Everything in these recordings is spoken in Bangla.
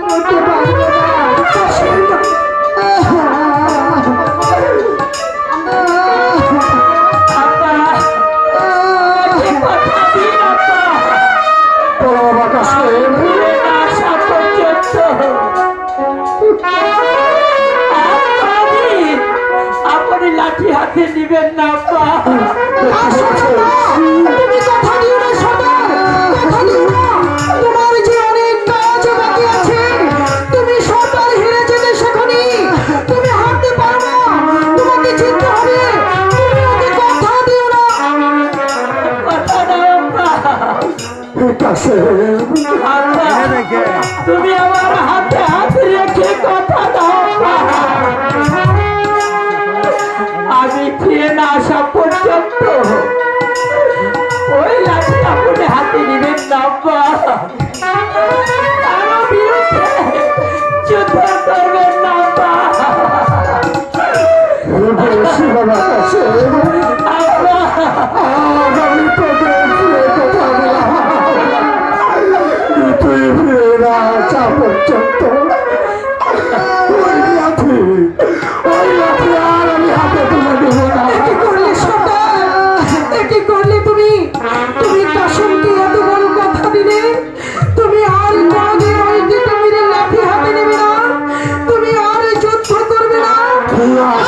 করতে পারবো না। আপনি লাঠি হাতে নিবেন না। তুমি কথা দিও না সর্দার, কথা দিও না। তোমার যে অনেক কাজ বাকি আছে, তুমি সর্দার হেরে যেতে শেখনি, তুমি হারতে পারো না, তোমাকে জিততে হবে। তুমি ওকে কথা দিও না। কথা দাও তুমি আমার হাতে হাত রেখে কথা দাও। আমি ফিরে না আসা পর্যন্ত ওই লাঠি আপনি হাতে নিবেন না। কারো বিরুদ্ধে যুদ্ধ করবেন না। তুই ফিরে না আসা পর্যন্ত ওই লাঠি আর আমি হাতে তুলে দেবো না। কি করলে সর্দার, কি করলে তুমি? তুমি কাসেমকে এত বড় কথা দিলে, তুমি আর কোনদিন ওই তীরের লাঠি হাতে নেবে না, তুমি আর যুদ্ধ করবে না। আর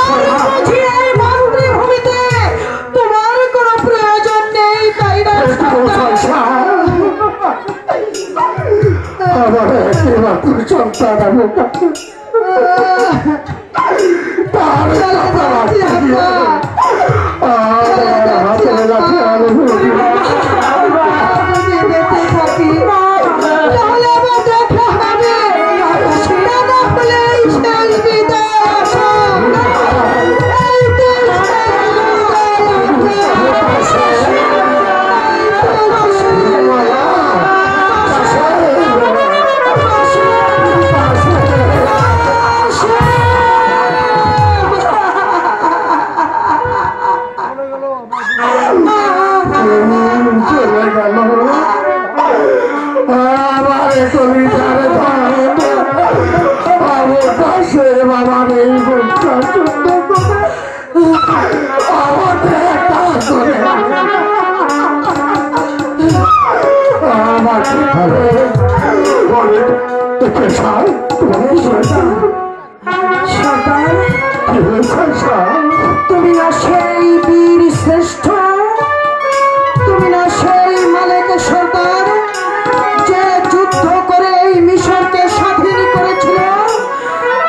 বুঝি এই মাতৃভূমিতে তোমার কোনো প্রয়োজন নেই, তাই না সর্দার? আমার একমাত্র সন্তান আমার কাছে, তার তুমি না সেই বীর শ্রেষ্ঠ, তুমি না সেই মালিক সর্দার যে যুদ্ধ করে এই মিশরকে স্বাধীন করেছিল।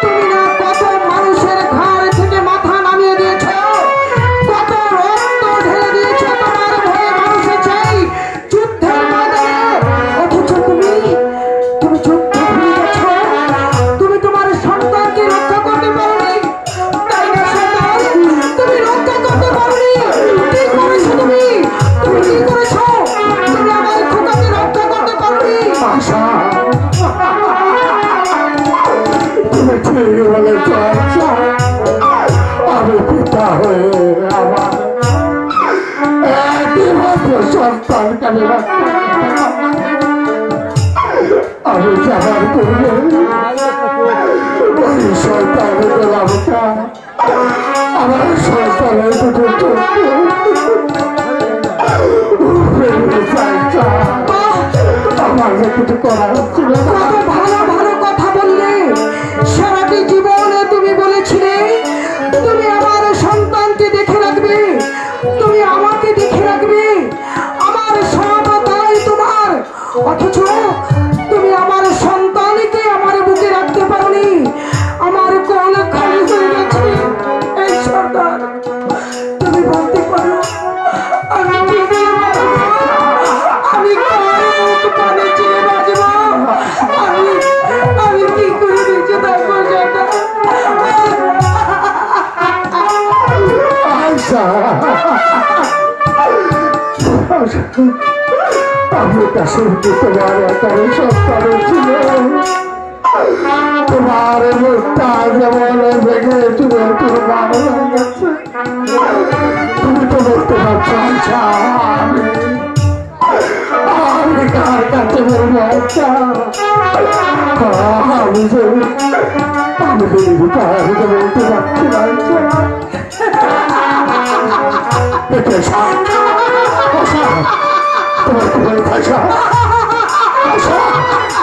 তুমি না কত মানুষের ঘাড় থেকে মাথা নামিয়ে দিয়েছ, কত রক্ত ঢেলে দিয়েছ তোমার ভয়ে মানুষের চাই যুদ্ধের ময়দানে। অথচ তুমি যুদ্ধ ভুলে গেছ, তুমি তোমার সন্তানকে রক্ষা করতে পারোনি, তাই না সন্তান? তুমি রক্ষা করতে পারোনি। কি করেছো তুমি? তুমি কি করেছো? তুমি আমার খোকাকে রক্ষা করতে পারোনি। তুমি ঠিক বলেছ, আমি পিতা হয়ে আমার একমাত্র সন্তানকে আমি রাখতে, আমি যাবার করবো ওই সন্তানের গোলামটা আমার সন্তানের দুটো আমার কিছু করার ছিল না। কত ভালো ভালো কথা বললে। সারাটি জীবনে তুমি বলেছিলে তুমি আমার সন্তানকে দেখে রাখবে, তুমি আমাকে দেখে রাখবে, আমার সব দায় তোমার। অথচ তুমি আমার সন্তানকে আমার বুকে রাখতে পারোনি, আমার কোল খালি হয়ে গেছে। এই সর্দার, তুমি বলতে পারো আমি কি দিয়ে বাঁচবো? আমি কার মুখ পানে চেয়ে বাঁচবো? আমি কি করে বেঁচে থাকবো সর্দার? আমার কাছে তোমার একারে সন্তান ছিল, তোমার মুখটা যেমন ভেঙে চুরে তোমার হয়ে গেছে। তুমি তো বলতে পারছো আমি কার কাছে বলবো? আমি যে বলতে পারছি না তোমার কি বলে ভাষা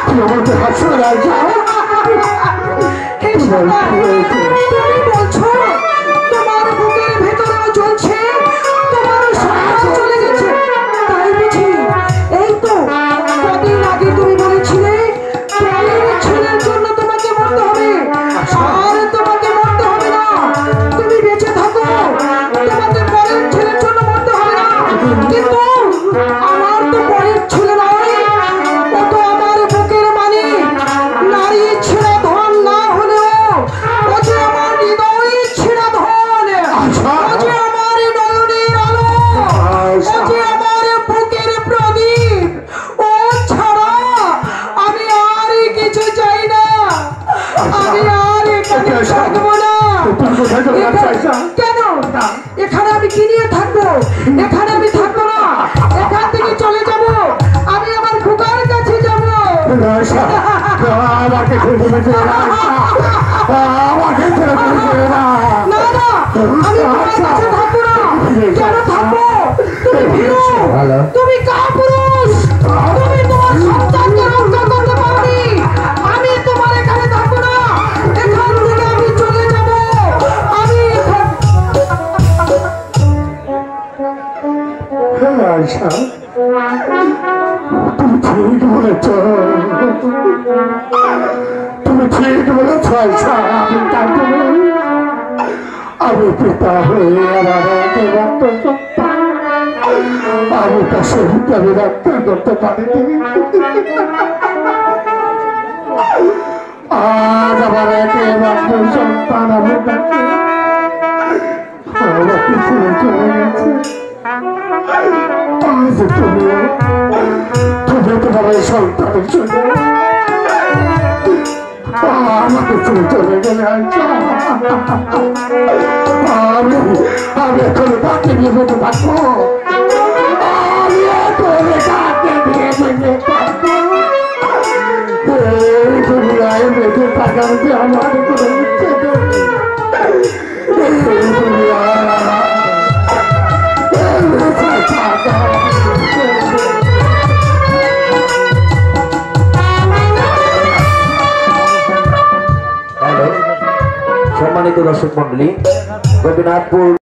তুমি আমাকে হাসো রাজা তুমি বলছো তোমার বুকের ভেতরেও চলছে, তোমার সন্তান চলে গেছে, তাই বুঝি? এই তো কদিন আগে তুমি বলেছিলে প্রাণের ছেলের জন্য তোমাকে মরতে হবে, আর তোমাকে মরতে হবে না, তুমি বেঁচে থাকো, তোমাকে পরের ছেলের জন্য মরতে হবে না। কিন্তু আমার তো পরের ছেলে নয়, ও তো আমার বুকের মানিক, নারী ছেড়া ধন না হলেও ও যে আমার হৃদয় ছেড়া ধন, ও যে আমার নয়নের আলো, ও যে আমার বুকের প্রদীপ, ও ছাড়া আমি আর কিছু চাই না, আমি আর এখানে থাকবো না। কেন? এখানে আমি কি নিয়ে থাকবো? এখানে আমি থাকবো না, এখান থেকে চলে যাব, আমি আমার খোকার কাছে যাব। আমাকে আমাকে না না, আমি তোমার কাছে থাকবো না। কেন থাকবো? তুমি ভীরু, তুমি কাপুরুষ, তুমি তোমার সন্তানকে রক্ষা করতে পারোনি, আমি তোমার এখানে থাকবো না, এখান থেকে আমি চলে যাব। আমি আশা তুমি ঠিক বলেছ, তুমি ঠিক বলেছ আশা। আমি পিতা হয়ে আমার রক্ত সন্তান আমি তার সহিত আমি রক্ত করতে পারিনি। আজ আমার একমাত্র সন্তান আমার কাছে আমাকে ছেড়ে চলে গেছে। আজ তুমি তোমার এই সন্তানের জন্য আমাকে ছেড়ে চলে গেলে আমি এখন তাকে নিয়ে যেতে থাকবো, আমি এখন তাকে নিয়ে যেতে থাকবো। এই দুনিয়ায় বেঁচে থাকার যে আমার কোনো ইচ্ছে নেই। এই দুনিয়ায় সম্মানিত দর্শক মন্ডলী, গোপীনাথপুর